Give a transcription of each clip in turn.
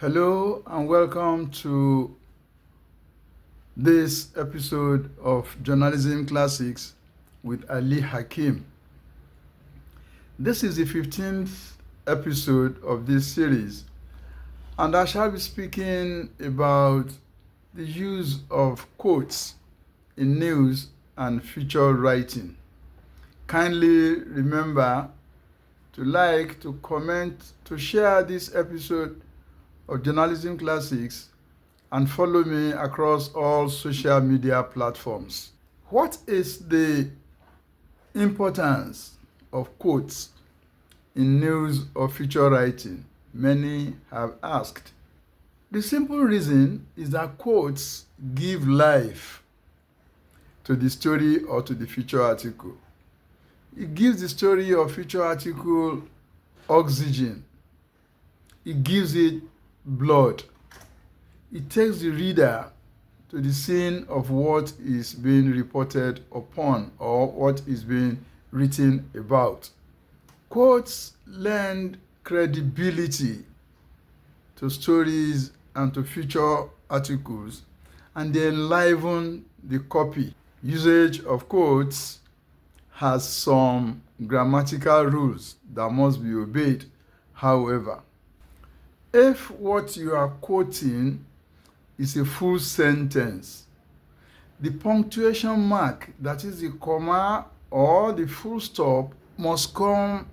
Hello and welcome to this episode of Journalism Classics with Ali Hakim. This is the 15th episode of this series, and I shall be speaking about the use of quotes in news and feature writing. Kindly remember to like, to comment, to share this episode of Journalism Classics and follow me across all social media platforms. What is the importance of quotes in news or feature writing? Many have asked. The simple reason is that quotes give life to the story or to the feature article. It gives the story or feature article oxygen. It gives it blood. It takes the reader to the scene of what is being reported upon or what is being written about. Quotes lend credibility to stories and to feature articles, and they enliven the copy. Usage of quotes has some grammatical rules that must be obeyed. However, if what you are quoting is a full sentence, the punctuation mark, that is the comma or the full stop, must come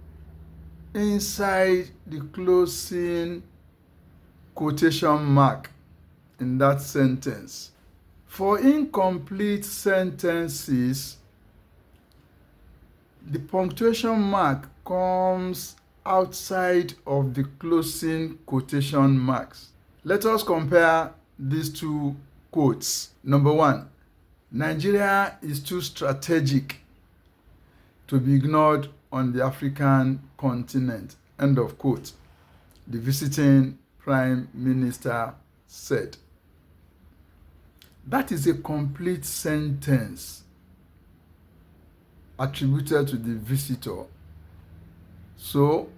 inside the closing quotation mark in that sentence. For incomplete sentences, the punctuation mark comes outside of the closing quotation marks. Let us compare these two quotes. Number one, Nigeria is too strategic to be ignored on the African continent. End of quote. The visiting Prime Minister said. That is a complete sentence attributed to the visitor. So,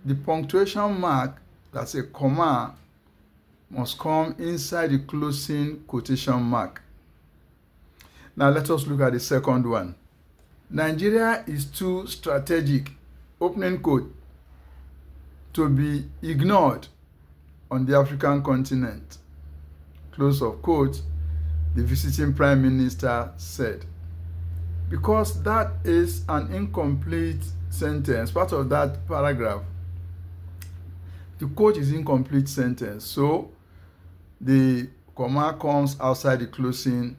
the punctuation mark, that's a comma, must come inside the closing quotation mark. Now let us look at the second one. Nigeria is too strategic, opening quote, to be ignored on the African continent. Close of quote, the visiting Prime Minister said. Because that is an incomplete sentence, part of that paragraph, the quote is incomplete sentence, so the comma comes outside the closing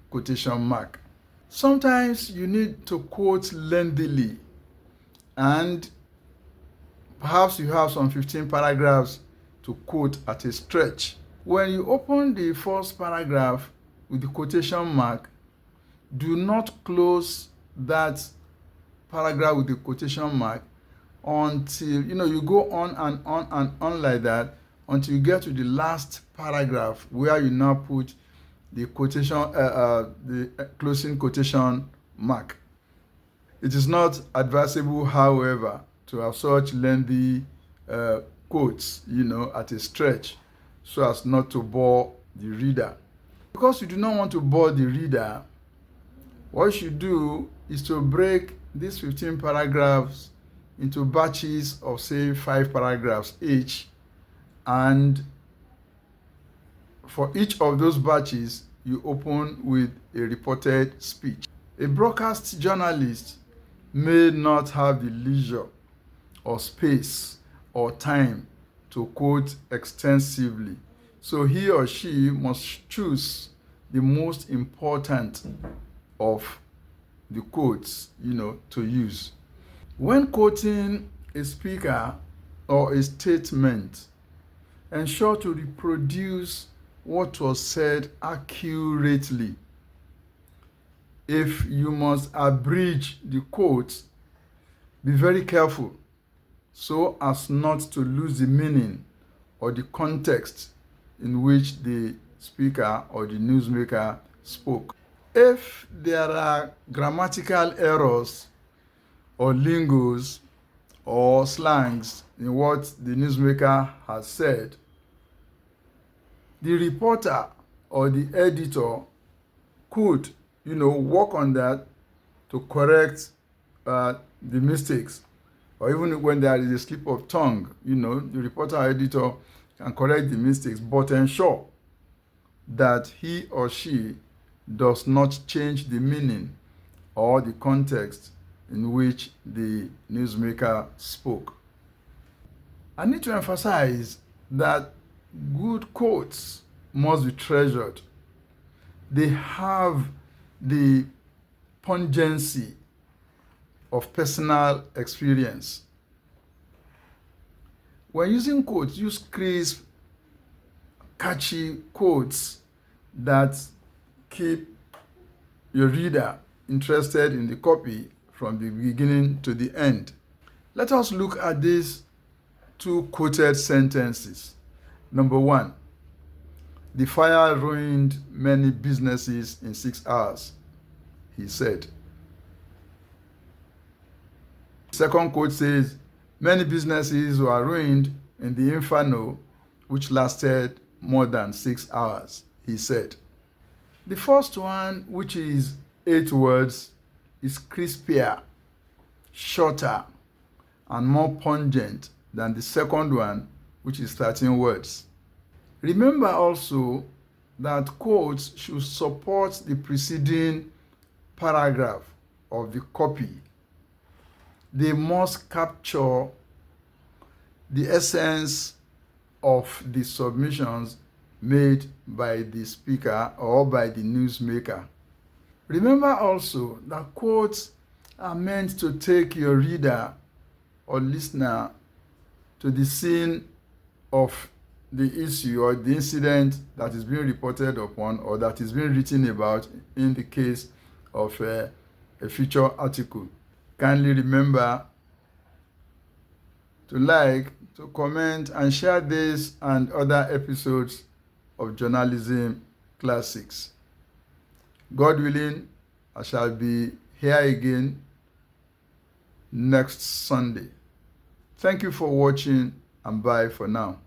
quotation mark. Sometimes you need to quote lengthily, and perhaps you have some 15 paragraphs to quote at a stretch. When you open the first paragraph with the quotation mark, do not close that paragraph with the quotation mark until you go on and on and on like that until you get to the last paragraph where you now put the quotation, the closing quotation mark. It is not advisable, however, to have such lengthy quotes, at a stretch, so as not to bore the reader. Because you do not want to bore the reader, what you should do is to break these 15 paragraphs into batches of, say, 5 paragraphs each, and for each of those batches, you open with a reported speech. A broadcast journalist may not have the leisure or space or time to quote extensively, so he or she must choose the most important of the quotes, to use. When quoting a speaker or a statement, ensure to reproduce what was said accurately. If you must abridge the quote, be very careful so as not to lose the meaning or the context in which the speaker or the newsmaker spoke. If there are grammatical errors or lingos or slangs in what the newsmaker has said, the reporter or the editor could, work on that to correct the mistakes, or even when there is a slip of tongue, the reporter or editor can correct the mistakes, but ensure that he or she does not change the meaning or the context in which the newsmaker spoke. I need to emphasize that good quotes must be treasured. They have the pungency of personal experience. When using quotes, use crisp, catchy quotes that keep your reader interested in the copy from the beginning to the end. Let us look at these two quoted sentences. Number 1, the fire ruined many businesses in 6 hours, he said. The second quote says, many businesses were ruined in the inferno, which lasted more than 6 hours, he said. The first one, which is 8 words, is crispier, shorter, and more pungent than the second one, which is 13 words. Remember also that quotes should support the preceding paragraph of the copy. They must capture the essence of the submissions made by the speaker or by the newsmaker. Remember also that quotes are meant to take your reader or listener to the scene of the issue or the incident that is being reported upon or that is being written about in the case of a feature article. Kindly remember to like, to comment, and share this and other episodes of Journalism Classics. God willing, I shall be here again next Sunday. Thank you for watching, and bye for now.